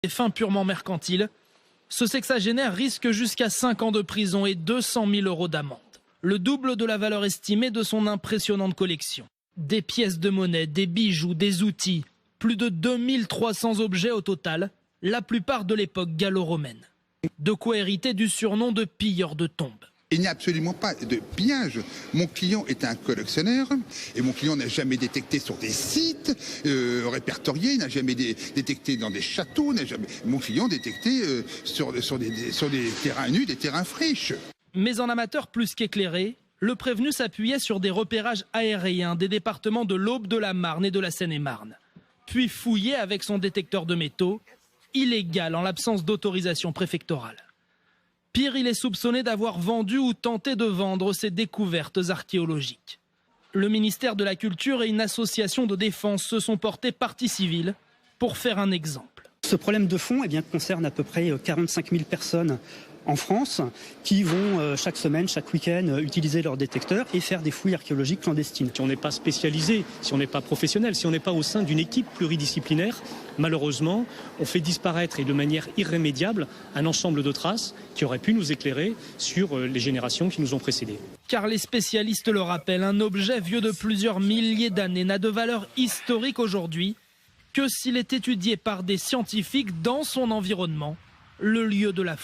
Des fins purement mercantiles, ce sexagénaire risque jusqu'à 5 ans de prison et 200 000 € d'amende. Le double de la valeur estimée de son impressionnante collection. Des pièces de monnaie, des bijoux, des outils, plus de 2300 objets au total, la plupart de l'époque gallo-romaine. De quoi hériter du surnom de pilleur de tombes. Il n'y a absolument pas de pillage. Mon client est un collectionneur et mon client n'a jamais détecté sur des sites répertoriés, n'a jamais détecté dans des châteaux, mon client détecté sur des terrains nus, des terrains friches. Mais en amateur plus qu'éclairé, le prévenu s'appuyait sur des repérages aériens des départements de l'Aube, de la Marne et de la Seine-et-Marne. Puis fouillé avec son détecteur de métaux, illégal en l'absence d'autorisation préfectorale. Pire, il est soupçonné d'avoir vendu ou tenté de vendre ses découvertes archéologiques. Le ministère de la Culture et une association de défense se sont portés partie civile pour faire un exemple. Ce problème de fond concerne à peu près 45 000 personnes en France qui vont chaque semaine, chaque week-end utiliser leur détecteur et faire des fouilles archéologiques clandestines. Si on n'est pas spécialisé, si on n'est pas professionnel, si on n'est pas au sein d'une équipe pluridisciplinaire, malheureusement, on fait disparaître et de manière irrémédiable un ensemble de traces qui auraient pu nous éclairer sur les générations qui nous ont précédés. Car les spécialistes le rappellent, un objet vieux de plusieurs milliers d'années n'a de valeur historique aujourd'hui que s'il est étudié par des scientifiques dans son environnement, le lieu de la